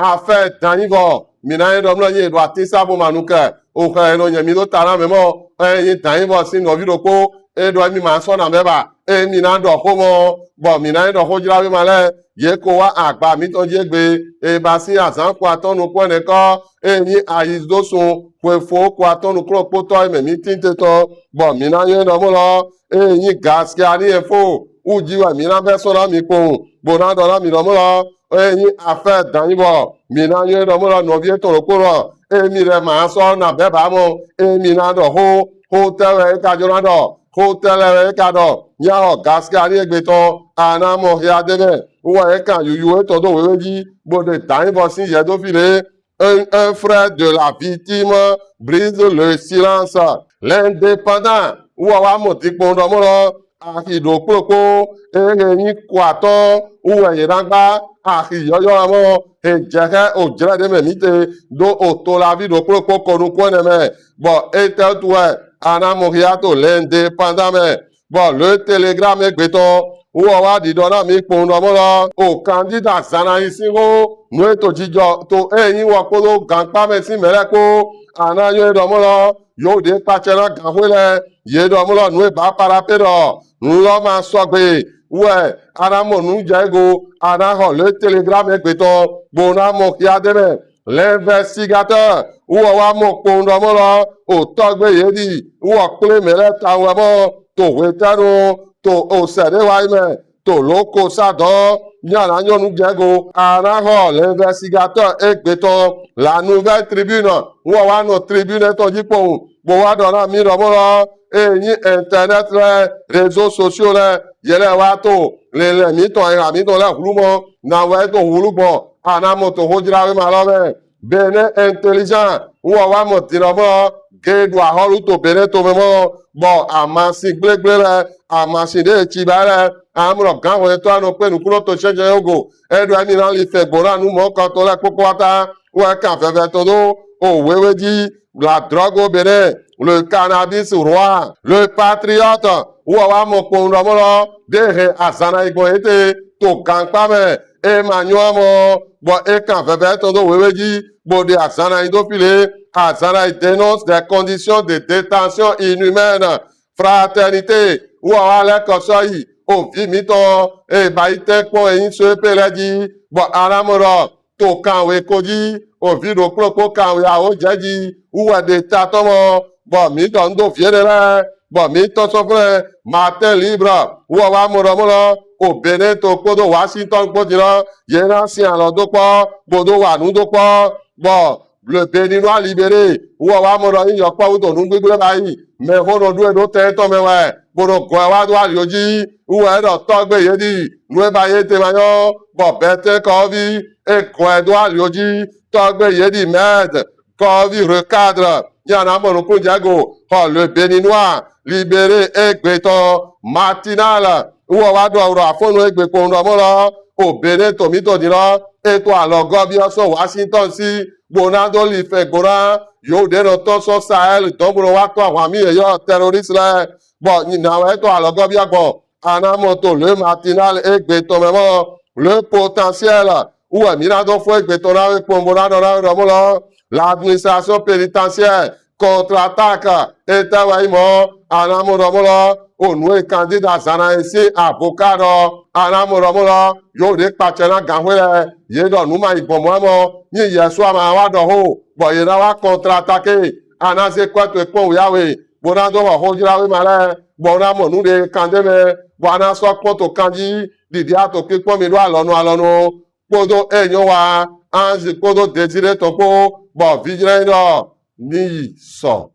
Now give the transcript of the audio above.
affaire d'anivo minaye domlo ye do atisa bo manuka o ka no nyami do tara memo ye d'anivo sin no vido ko e do mi ma so na meba e mina do ko mo bo minaye do ko jira be male ye ko wa agba mi to je gbe e ba si azan ko atonu ko ne ko e ni ayizo sun ko fo ko atonu kro po to me mi tinte to bo minaye do mo lo e ni gas ke ani e fo uji wa mina be so na mi ko bo na do na mi do mo lo e affaire d'anivo mina ye do mo no vie to ko ro e mi re ma so na be ba mo e mi na do ho tele ka jo na do ho tele ka do ya o gas ka ni egbe to ana mo ya de be wo e kan yu e to do we ji bo de d'anivo si ye do file un frère de la victime brise le silence l'indépendant wo wa mo ti pon do mo lo akido kpokpo eni kwato uwe yiragba akiyoyo amo ejeke ojere de memite do otola vi do kpokpo konu kweneme bo ete tuwe anamohiato l'indépendant me bo le télégramme egbeto uwe wa didona mi kpondo molo o candidat zana isingo no eto jijo to eyin wo kpolo gankpa me si mere ko anayo edomolo yo de pachera ganwele yedomolo no e ba parapero nlọ ma sọgbe wẹ anamọnu jẹgo anahọ le télégramme egbeto gbona mọ kíá dẹmẹ l'investigateur wọ wa mọ kpọndọmọlọ òtọgbe yedi wọ kple mẹlẹ tawẹ mọ tó wẹtẹnu tó òsèdè wáyé mẹ tó lóko sàdọ nyàrá nyọnu jẹgo anahọ l'investigateur egbeto la nouvelle tribune wọ wa nọ tribune tọjú pọ bó wa dọ̀nà mi dọ̀mọlọ eyin internet rẹ réseaux sociaux rẹ yẹlẹ wa tó lele mi tọ ẹ̀ka mi tọ lẹ wúlúmọ na wẹ́ tó wúlúbọ̀ anamoto hojira wẹ́ ma lọ bẹ́ẹ̀ bẹ́ẹ̀ni intelligent wọ́n wa mọ̀ tìrọ̀ mọ́ géèdù àhọ́lù tó bẹ́ẹ̀ni tó mẹ́ mọ́ bọ̀ àmàsí gbégbé rẹ àmàsí dé tìbà rẹ àmúrọ̀ gánwó tó àná pé nùkúrò tó ṣẹ́jẹ́ yóò ẹ̀dùn ẹni náà lè fẹ́ gbòòrò ànú mọ́ kan tó lẹ́ kókó wáta wọ́n kà fẹ́fẹ́ tó tó òwéwé jí la drogue au Bénin, le cannabis roi, le patriote, ou à mon condamolo, de Azana Igoete, to Kankpame, Emmanuel Mo, bon, et quand Vébé Tondo Weweji, bon, de Azana Indofile, Azana dénonce des conditions de détention inhumaines, fraternité, ou à la Kosoi, au Vimito, et Baïtek, pour une seule péladi, bon, à la mort, to Kanwe Koji, au vide au clopo Kanwe à Ojaji, ou à des tâtonnements, bon, mi tondo fiere, bon, mi tosofre, matin libre, ou à Moromola, au Bénin, au Kodo, Washington, Kodira, Yéna, si à l'Odopa, Bodo, Wanudopa, bon, le Béninois libéré, ou à Moroï, Yokpa, ou ton Nungu Bayi, mais on doit d'autres temps, mais ouais, Bodo, Gwawa, Yoji, ou à l'Otogbe Yedi, Nueva Yete Mayon, bon, Bete Kovi, et Gwawa, Yoji, Togbe Yedi, Med, Kovi recadre, Yana Monoko Diago, oh, le Béninois, libéré, Egbeton, matinal, ou à Douaura, Fono Egbekon, au Bénin, Tomito Dira, et toi, alors, Gobioso, Washington, si, Bonado, Life, Gora, Yo, Denotoso, Sahel, Dombro, Wakwa, Wami, et yo, terroriste, là, bon, Ninawe, toi, alors, Gobiago, Anamoto, le matinal, Egbeton, le potentiel, ou à Mirado, Fouet, Egbeton, avec Pombonado, l'administration pénitentiaire, contre-attaque, État Waïmo, Anamoromolo, au nouveau candidat Zana ici, avocat, Anamoromolo, yo de Pachena Gangwele, Yedo Numa Ibomomo, ni Yeswa Mawado, Boyera contre-attaqué, Anase Kwate Pon Yawe, Bonado Hojirawe Malin, Bonamo nous de Kandeme, Bona soit contre Kandi, Didiato Kikpo Midwa Alono, Podo Enyowa, Ange Kodo Désiré Topo, bon, vigilant, ni son.